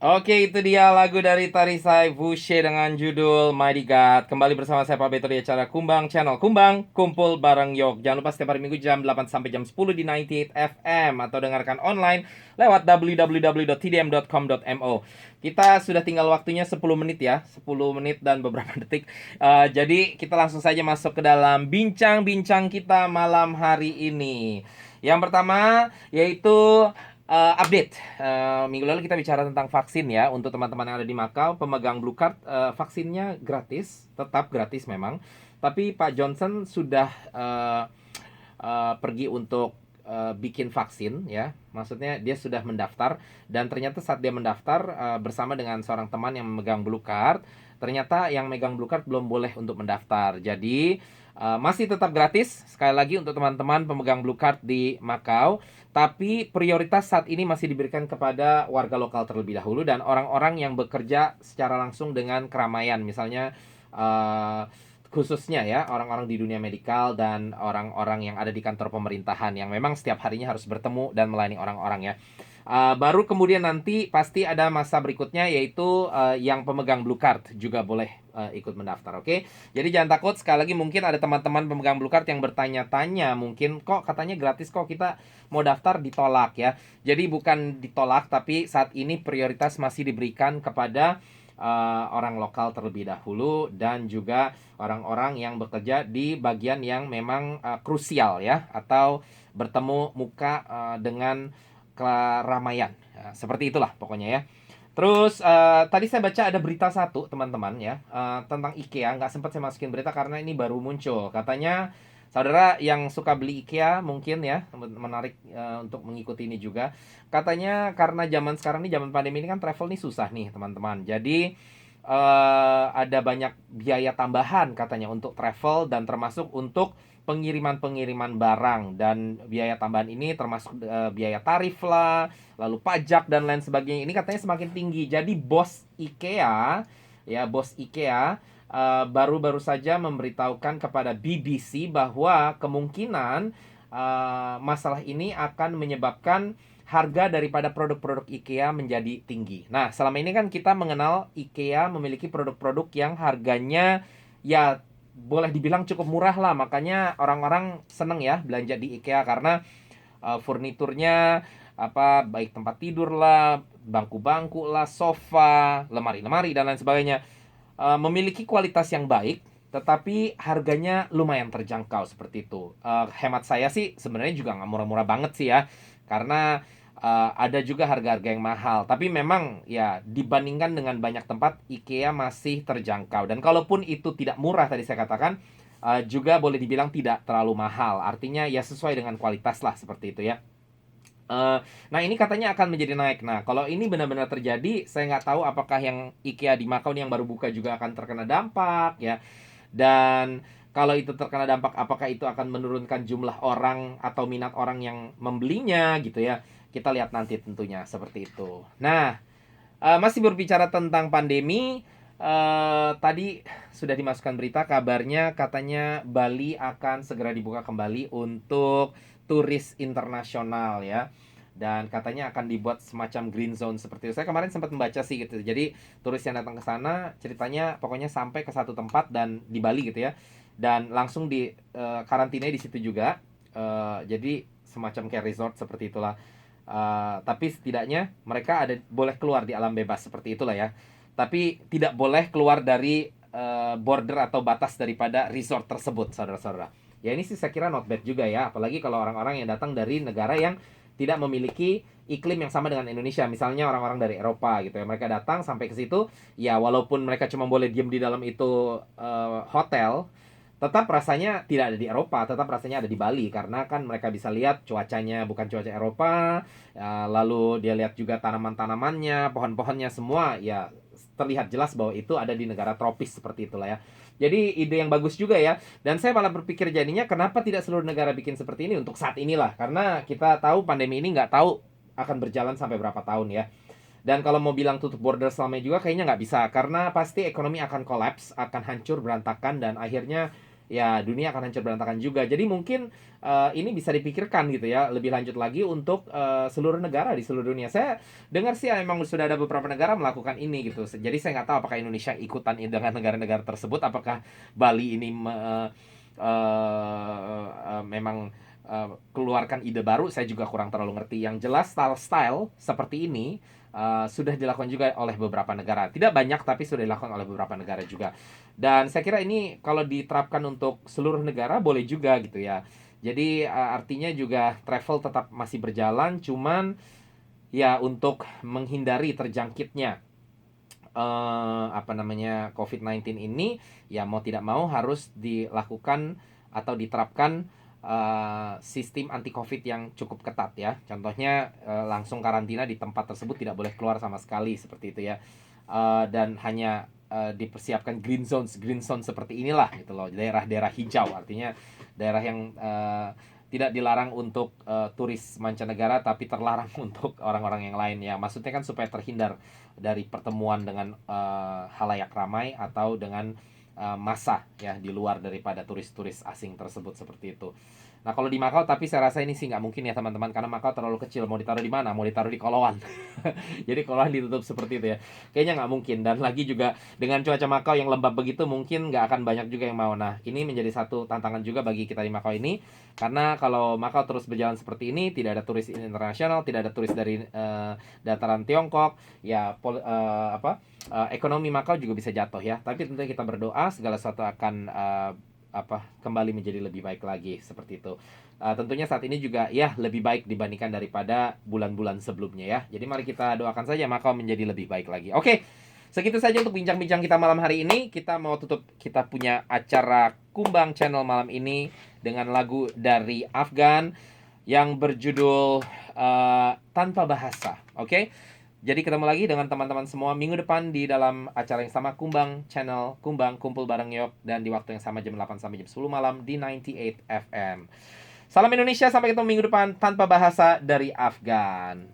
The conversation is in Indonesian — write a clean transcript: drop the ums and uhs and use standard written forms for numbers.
Oke, itu dia lagu dari Tarisai Fushe dengan judul Mighty God. Kembali bersama saya Pak Beto di acara Kumbang Channel. Kumbang, kumpul bareng Yok. Jangan lupa setiap hari Minggu jam 8 sampai jam 10 di 98 FM atau dengarkan online lewat www.tdm.com.mo. Kita sudah tinggal waktunya 10 menit ya, 10 menit dan beberapa detik. Jadi kita langsung saja masuk ke dalam bincang-bincang kita malam hari ini. Yang pertama yaitu update. Minggu lalu kita bicara tentang vaksin ya. Untuk teman-teman yang ada di Makau, pemegang Blue Card, vaksinnya gratis, tetap gratis memang. Tapi Pak Johnson sudah pergi untuk bikin vaksin ya. Maksudnya dia sudah mendaftar, dan ternyata saat dia mendaftar bersama dengan seorang teman yang memegang Blue Card, ternyata yang megang Blue Card belum boleh untuk mendaftar. Jadi masih tetap gratis sekali lagi untuk teman-teman pemegang Blue Card di Makau, tapi prioritas saat ini masih diberikan kepada warga lokal terlebih dahulu dan orang-orang yang bekerja secara langsung dengan keramaian, misalnya eh, khususnya ya orang-orang di dunia medikal dan orang-orang yang ada di kantor pemerintahan yang memang setiap harinya harus bertemu dan melayani orang-orang ya. Baru kemudian nanti pasti ada masa berikutnya, yaitu yang pemegang Blue Card juga boleh ikut mendaftar. Oke, jadi jangan takut. Sekali lagi, mungkin ada teman-teman pemegang Blue Card yang bertanya-tanya, mungkin kok katanya gratis, kok kita mau daftar ditolak ya. Jadi bukan ditolak, tapi saat ini prioritas masih diberikan kepada orang lokal terlebih dahulu, dan juga orang-orang yang bekerja di bagian yang memang krusial ya, atau bertemu muka dengan keramaian ya, seperti itulah pokoknya ya. Terus tadi saya baca ada berita satu teman-teman ya, tentang IKEA. Nggak sempat saya masukin berita karena ini baru muncul. Katanya saudara yang suka beli IKEA mungkin ya menarik untuk mengikuti ini juga. Katanya karena zaman sekarang ini, zaman pandemi ini kan, travel nih susah nih teman-teman. Jadi ada banyak biaya tambahan katanya untuk travel, dan termasuk untuk pengiriman-pengiriman barang, dan biaya tambahan ini termasuk biaya tarif lah, lalu pajak dan lain sebagainya. Ini katanya semakin tinggi. Jadi bos IKEA ya, bos IKEA baru-baru saja memberitahukan kepada BBC bahwa kemungkinan masalah ini akan menyebabkan harga daripada produk-produk IKEA menjadi tinggi. Nah, selama ini kan kita mengenal IKEA memiliki produk-produk yang harganya ya boleh dibilang cukup murah lah. Makanya orang-orang seneng ya belanja di IKEA karena furniturnya apa, baik tempat tidur lah, bangku-bangku lah, sofa, lemari-lemari dan lain sebagainya, memiliki kualitas yang baik, tetapi harganya lumayan terjangkau seperti itu. Hemat saya sih sebenarnya juga nggak murah-murah banget sih ya, karena ada juga harga-harga yang mahal. Tapi memang ya dibandingkan dengan banyak tempat, IKEA masih terjangkau. Dan kalaupun itu tidak murah tadi saya katakan, juga boleh dibilang tidak terlalu mahal. Artinya ya sesuai dengan kualitas lah seperti itu ya. Nah ini katanya akan menjadi naik. Nah kalau ini benar-benar terjadi, saya nggak tahu apakah yang IKEA di Makau yang baru buka juga akan terkena dampak ya. Dan kalau itu terkena dampak, apakah itu akan menurunkan jumlah orang atau minat orang yang membelinya gitu ya. Kita lihat nanti tentunya seperti itu. Nah, masih berbicara tentang pandemi, tadi sudah dimasukkan berita, kabarnya katanya Bali akan segera dibuka kembali untuk turis internasional ya. Dan katanya akan dibuat semacam green zone seperti itu. Saya kemarin sempat membaca sih gitu. Jadi turis yang datang ke sana ceritanya pokoknya sampai ke satu tempat dan di Bali gitu ya. Dan langsung di karantina di situ juga. Jadi semacam kayak resort seperti itulah. Tapi setidaknya mereka ada boleh keluar di alam bebas seperti itulah ya. Tapi tidak boleh keluar dari border atau batas daripada resort tersebut, saudara-saudara. Ya ini sih saya kira not bad juga ya, apalagi kalau orang-orang yang datang dari negara yang tidak memiliki iklim yang sama dengan Indonesia. Misalnya orang-orang dari Eropa gitu ya, mereka datang sampai ke situ, ya walaupun mereka cuma boleh diem di dalam itu hotel, tetap rasanya tidak ada di Eropa, tetap rasanya ada di Bali, karena kan mereka bisa lihat cuacanya bukan cuaca Eropa, ya, lalu dia lihat juga tanaman-tanamannya, pohon-pohonnya semua, ya terlihat jelas bahwa itu ada di negara tropis seperti itulah ya. Jadi ide yang bagus juga ya. Dan saya malah berpikir jadinya kenapa tidak seluruh negara bikin seperti ini untuk saat inilah, karena kita tahu pandemi ini nggak tahu akan berjalan sampai berapa tahun ya. Dan kalau mau bilang tutup border selamanya juga kayaknya nggak bisa, karena pasti ekonomi akan kolaps, akan hancur berantakan, dan akhirnya ya dunia akan hancur berantakan juga. Jadi mungkin ini bisa dipikirkan gitu ya, lebih lanjut lagi untuk seluruh negara di seluruh dunia. Saya dengar sih memang sudah ada beberapa negara melakukan ini gitu. Jadi saya nggak tahu apakah Indonesia ikutan dengan negara-negara tersebut, apakah Bali ini memang keluarkan ide baru. Saya juga kurang terlalu ngerti. Yang jelas style-style seperti ini sudah dilakukan juga oleh beberapa negara. Tidak banyak, tapi sudah dilakukan oleh beberapa negara juga. Dan saya kira ini kalau diterapkan untuk seluruh negara boleh juga gitu ya. Jadi artinya juga travel tetap masih berjalan, cuman ya untuk menghindari terjangkitnya apa namanya COVID-19 ini, ya mau tidak mau harus dilakukan atau diterapkan sistem anti COVID yang cukup ketat ya. Contohnya langsung karantina di tempat tersebut, tidak boleh keluar sama sekali seperti itu ya. Dan hanya dipersiapkan green zone seperti inilah gitu loh, daerah-daerah hijau, artinya daerah yang tidak dilarang untuk turis mancanegara tapi terlarang untuk orang-orang yang lain ya. Maksudnya kan supaya terhindar dari pertemuan dengan halayak ramai atau dengan massa ya di luar daripada turis-turis asing tersebut seperti itu. Nah kalau di Makau, tapi saya rasa ini sih nggak mungkin ya teman-teman, karena Makau terlalu kecil. Mau ditaruh di mana? Mau ditaruh di Kolauan. Jadi Kolauan ditutup seperti itu ya. Kayaknya nggak mungkin. Dan lagi juga dengan cuaca Makau yang lembab begitu, mungkin nggak akan banyak juga yang mau. Nah ini menjadi satu tantangan juga bagi kita di Makau ini. Karena kalau Makau terus berjalan seperti ini, tidak ada turis internasional, tidak ada turis dari dataran Tiongkok, ya ekonomi Makau juga bisa jatuh ya. Tapi tentunya kita berdoa segala sesuatu akan kembali menjadi lebih baik lagi seperti itu. Tentunya saat ini juga ya lebih baik dibandingkan daripada bulan-bulan sebelumnya ya. Jadi mari kita doakan saja Makau menjadi lebih baik lagi. Oke, segitu saja untuk bincang-bincang kita malam hari ini. Kita mau tutup, kita punya acara Kumbang Channel malam ini dengan lagu dari Afgan yang berjudul Tanpa Bahasa. Oke. Jadi ketemu lagi dengan teman-teman semua minggu depan di dalam acara yang sama, Kumbang Channel, Kumbang Kumpul Bareng Yok, dan di waktu yang sama jam 8 sampai jam 10 malam di 98 FM. Salam Indonesia, sampai ketemu minggu depan. Tanpa Bahasa dari Afgan.